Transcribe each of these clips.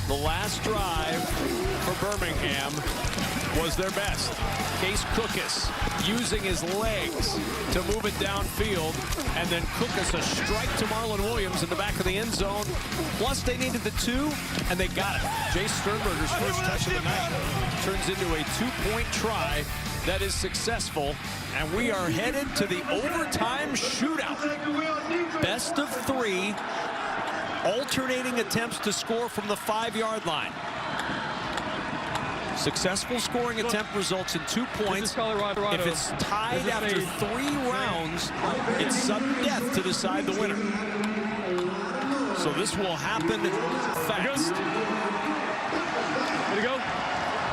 The last drive for Birmingham was their best. Case Cookus using his legs to move it downfield, and then Cookus a strike to Marlon Williams in the back of the end zone. Plus they needed the 2, and they got it. Jay Sternberger's first touch of the night turns into a 2-point try that is successful, and we are headed to the overtime shootout. Best of 3, alternating attempts to score from the 5-yard line. Successful scoring attempt results in 2 points. If it's tied after 3 rounds, it's sudden death to decide the winner. So this will happen fast. Here we go.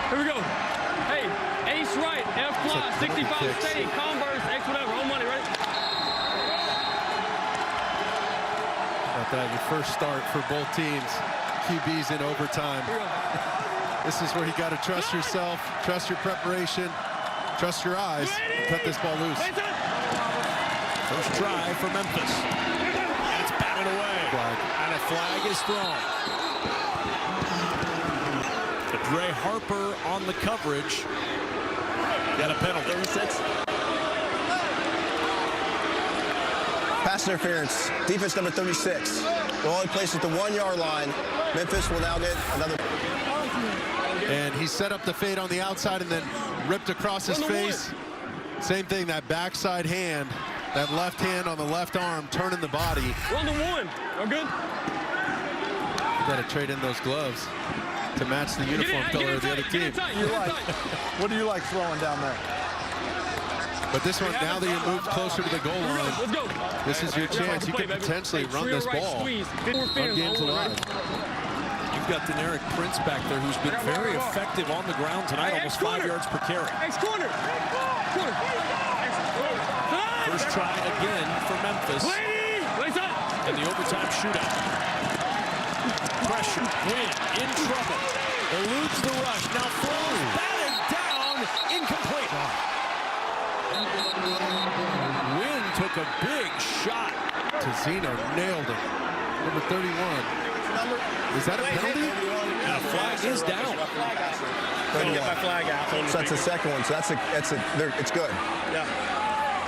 Here we go. Hey, ace right, F fly, 65 steady, Converse, X whatever, home money, ready? About that, your first start for both teams. QBs in overtime. This is where you got to trust yourself, trust your preparation, trust your eyes, and cut this ball loose. First try for Memphis. And it's batted away. Flag. And a flag is thrown. Dre Harper on the coverage. Got a penalty. 36. Pass interference. Defense number 36. Will only place at the 1-yard line. Memphis will now get another. And he set up the fade on the outside and then ripped across his face. Same thing, that backside hand, that left hand on the left arm, turning the body. Run the 1. We're good. You got to trade in those gloves to match the uniform color of the other team. What do you like throwing down there? But this one, now that you moved closer to the goal line, this is your chance. You can potentially run this ball. Run games alive. You've got Deneric Prince back there, who's been very effective on the ground tonight, almost 5 yards per carry. Corner. First try again for Memphis. And the overtime shootout. Pressure, Wynn in trouble. Eludes the rush, now throws, batted down, incomplete. Wynn took a big shot. Tizino nailed him. Number 31. Is that a penalty? And a flag is down. My flag out. So that's the second one. So it's good. Yeah.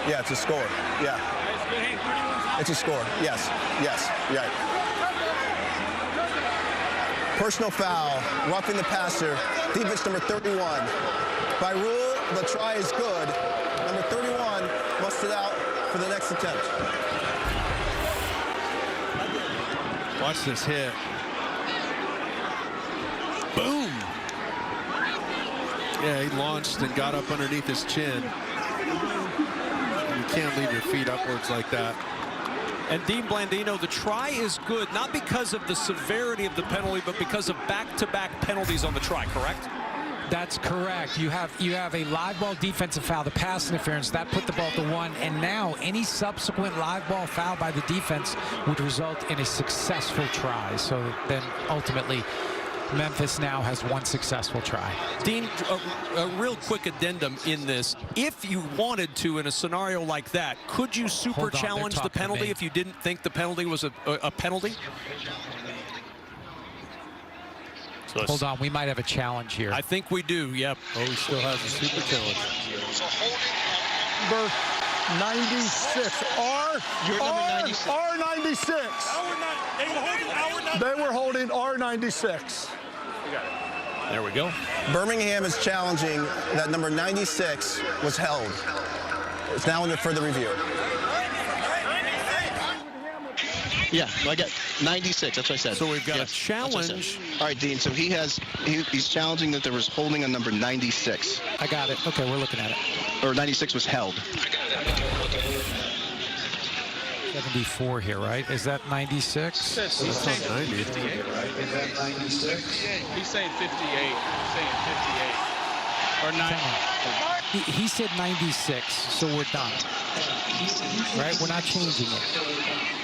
Yeah, it's a score. Yeah. It's a score. Yes. Right. Personal foul, roughing the passer, defense number 31. By rule, the try is good. Number 31 must sit out for the next attempt. Watch this hit. Boom! Yeah, he launched and got up underneath his chin. You can't leave your feet upwards like that. And Dean Blandino, the try is good, not because of the severity of the penalty, but because of back-to-back penalties on the try, correct? That's correct. You have a live ball defensive foul, the pass interference, that put the ball to 1, and now any subsequent live ball foul by the defense would result in a successful try. So then ultimately, Memphis now has 1 successful try. Dean, a real quick addendum in this. If you wanted to, in a scenario like that, could you super challenge the penalty if you didn't think the penalty was a penalty? So hold on, we might have a challenge here. I think we do, yep. Oh, he still has a super challenge. Number 96. R96. They were holding R96. There we go. Birmingham is challenging that number 96 was held. It's now under further review. Yeah, I got 96. That's what I said. So we've got a challenge. All right, Dean. So he's challenging that there was holding on number 96. I got it. Okay, we're looking at it. Or 96 was held. 74 here, right? Is that 96? That's not 90. 58, right? Is that 96? He's saying 58. He's saying 58. Or 90. He said 96, so we're done. Right? We're not changing it.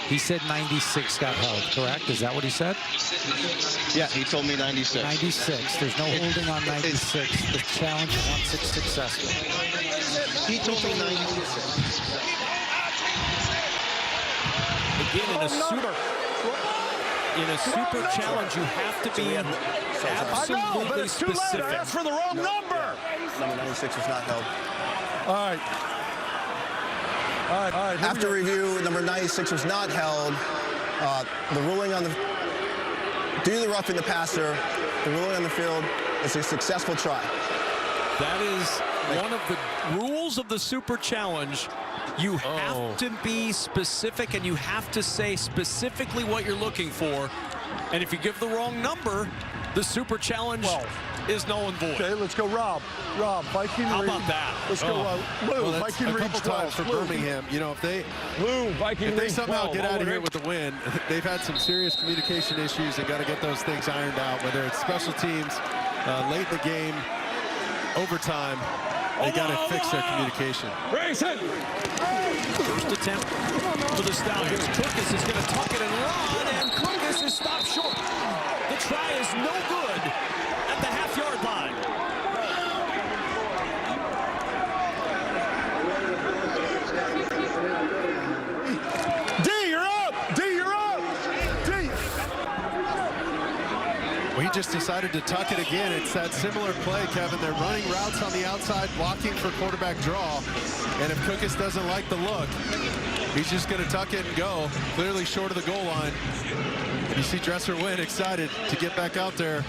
He said 96 got held, correct? Is that what he said? Yeah, he told me 96. 96. There's no holding on 96. The challenge is 1-6 successful. He told me 96. Again in a super. in a super challenge, you have to be absolutely but it's too late. specific. I asked for the wrong number. Number 96 was not held. All right. All right. After review, number 96 was not held. The ruling on the due to the roughing the passer, the ruling on the field is a successful try. That is one of the rules of the Super Challenge. You have to be specific, and you have to say specifically what you're looking for. And if you give the wrong number, the Super Challenge is null and void. Okay, let's go, Rob. Rob, Viking How read. about that? Let's go, Lou. Well, Viking a read couple 12 times for Lou. Birmingham. You know, if they somehow get out of here with the win, they've had some serious communication issues. They got to get those things ironed out, whether it's special teams, late in the game, overtime. They got to fix their communication. First attempt for the Stallions. Cookus is going to tuck it and run, and Cookus is stopped short. The try is no good at the half-yard line. D, you're up! D, you're up! D! Well, he just decided to tuck it again. It's that similar play, Kevin. They're running routes on the outside, blocking for quarterback draw. And if Cookus doesn't like the look, he's just going to tuck it and go, clearly short of the goal line. And you see Dresser Wynn excited to get back out there.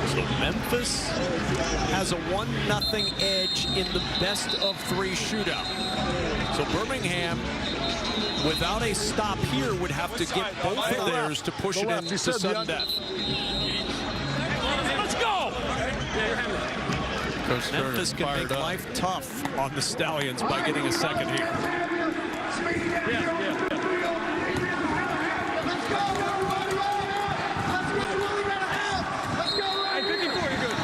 So Memphis has a 1-0 edge in the best-of-3 shootout. So Birmingham, without a stop here, would have to get both of theirs to push it into sudden death. Let's go! Coach Memphis can make life tough on the Stallions by getting a second here. Hey, 54, you're good.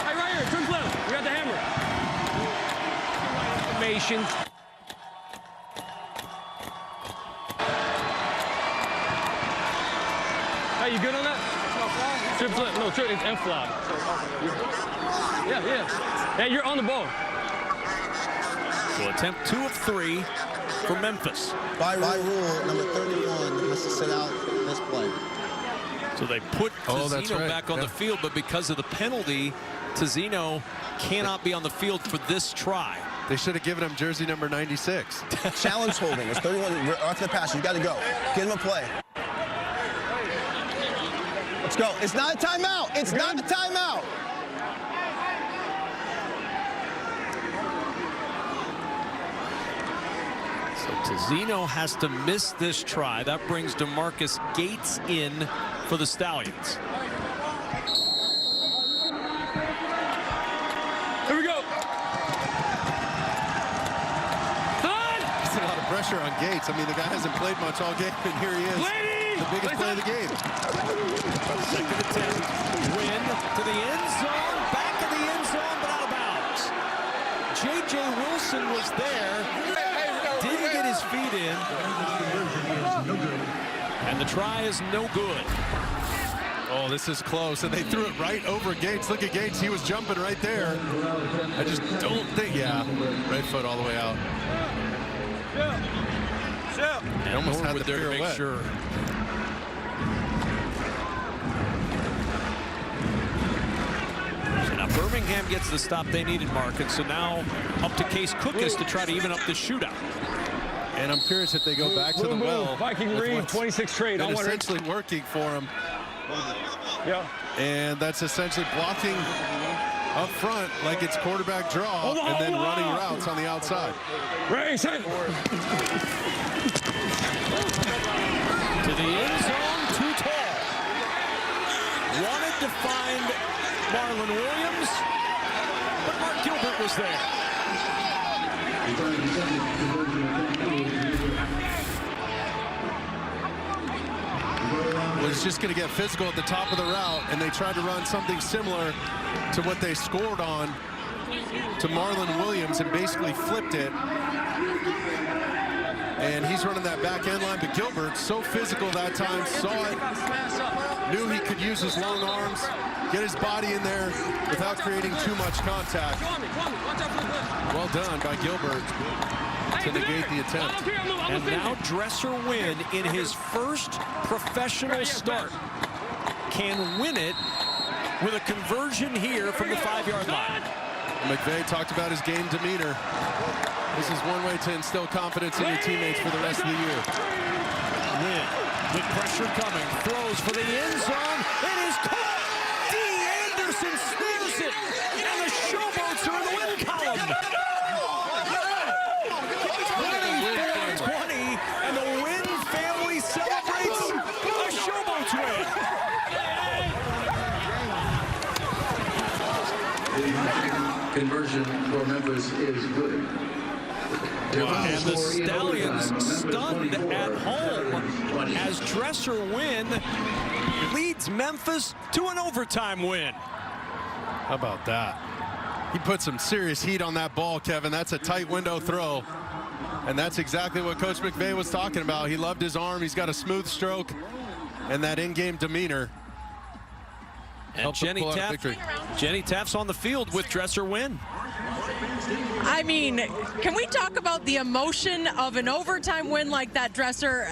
Hey, right here, twin flip. We got the hammer. Information. Hey, you good on that? Trip flip. No, trip. It's F-flop. Yeah. Hey, you're on the ball. So attempt 2 of 3 for Memphis. By rule, number 31 has to sit out this play. So they put that's Tizino right. back on the field, but because of the penalty, Tizino cannot be on the field for this try. They should have given him jersey number 96. Challenge holding. It's 31 after the pass. You got to go. Get him a play. Let's go. It's not a timeout. It's not a timeout. So Tizino has to miss this try. That brings DeMarcus Gates in for the Stallions. Here we go. That's a lot of pressure on Gates. I mean, the guy hasn't played much all game, and here he is. The biggest play of the game. Second attempt. Win to the end zone. Back in the end zone, but out of bounds. J.J. Wilson was there. Didn't get his feet in. And the try is no good. Oh, this is close, and they threw it right over Gates. Look at Gates. He was jumping right there. I just don't think, right foot all the way out. And almost had the there to make pirouette. sure. So now Birmingham gets the stop they needed, Mark, and so now up to Case Cookus to try to even up the shootout. And I'm curious if they go back to the well. Viking with read, what's 26 trade. been essentially working for him. Yeah. And that's essentially blocking up front like it's quarterback draw and then running routes on the outside. Race it. To the end zone, too tall. Wanted to find Marlon Williams, but Mark Gilbert was there. Was just going to get physical at the top of the route, and they tried to run something similar to what they scored on to Marlon Williams and basically flipped it. and he's running that back end line, but Gilbert, so physical that time, saw it, knew he could use his long arms, get his body in there without creating too much contact. Well done by Gilbert to negate the attempt. And now Dresser Wynn, in his first professional start, can win it with a conversion here from the 5-yard line. McVay talked about his game demeanor. This is one way to instill confidence in your teammates for the rest of the year. Wynn, with pressure coming, throws for the end zone. It is caught. D. Anderson snares it, and the Showboats are in the win column. 24-20, and the Wynn family celebrates a Showboats win. Conversion for Memphis is good. And the Stallions stunned at home as Dresser Wynn leads Memphis to an overtime win. How about that? He put some serious heat on that ball, Kevin. That's a tight window throw. And that's exactly what Coach McVay was talking about. He loved his arm. He's got a smooth stroke and that in-game demeanor. And Jenny Taft's on the field with Dresser Wynn. I mean, can we talk about the emotion of an overtime win like that, Dresser?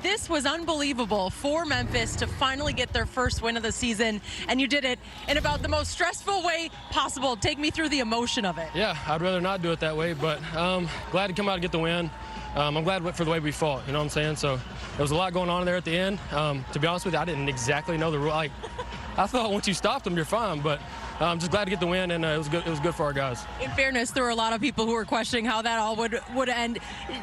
This was unbelievable for Memphis to finally get their first win of the season, and you did it in about the most stressful way possible. Take me through the emotion of it. Yeah, I'd rather not do it that way, but glad to come out and get the win. I'm glad for the way we fought, you know what I'm saying? So there was a lot going on there at the end. To be honest with you, I didn't exactly know the rule. Like, I thought once you stopped them, you're fine, but I'm just glad to get the win, and it was good. It was good for our guys. In fairness, there were a lot of people who were questioning how that all would end.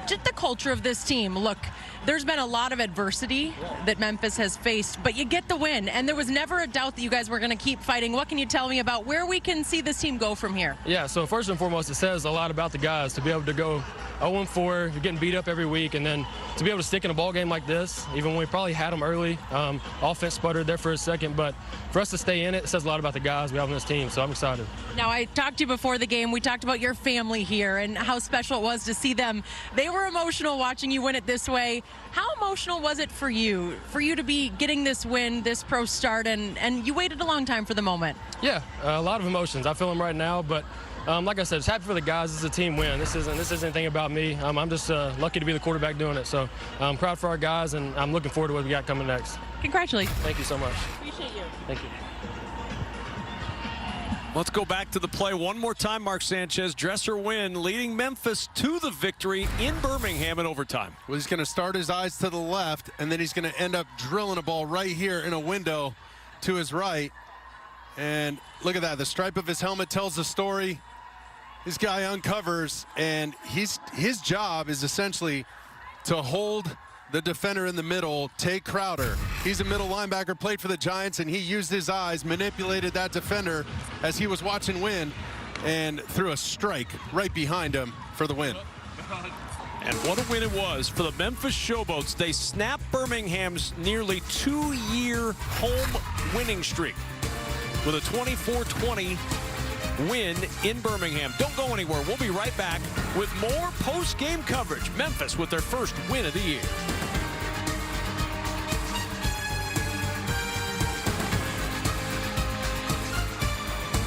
Just the culture of this team. Look, there's been a lot of adversity that Memphis has faced, but you get the win, and there was never a doubt that you guys were going to keep fighting. What can you tell me about where we can see this team go from here? Yeah, so first and foremost, it says a lot about the guys to be able to go 0-4, you're getting beat up every week, and then to be able to stick in a ball game like this, even when we probably had them early, offense sputtered there for a second, but for us to stay in it, it says a lot about the guys we have on this team, so I'm excited. Now, I talked to you before the game. We talked about your family here and how special it was to see them. They were emotional watching you win it this way. How emotional was it for you to be getting this win, this pro start, and you waited a long time for the moment? Yeah, a lot of emotions. I feel them right now, but like I said, just happy for the guys. This is a team win. This isn't anything about me. I'm just lucky to be the quarterback doing it. So I'm proud for our guys, and I'm looking forward to what we got coming next. Congratulations. Thank you so much. Appreciate you. Thank you. Let's go back to the play one more time, Mark Sanchez. Dresser Wynn leading Memphis to the victory in Birmingham in overtime. Well, he's going to start his eyes to the left, and then he's going to end up drilling a ball right here in a window to his right. And look at that. The stripe of his helmet tells the story. This guy uncovers, and his job is essentially to hold the defender in the middle, Tay Crowder. He's a middle linebacker, played for the Giants, and he used his eyes, manipulated that defender as he was watching Wynn, and threw a strike right behind him for the win. And what a win it was for the Memphis Showboats. They snapped Birmingham's nearly 2-year home winning streak with a 24-20 win in Birmingham. Don't go anywhere. We'll be right back with more post-game coverage. Memphis with their first win of the year.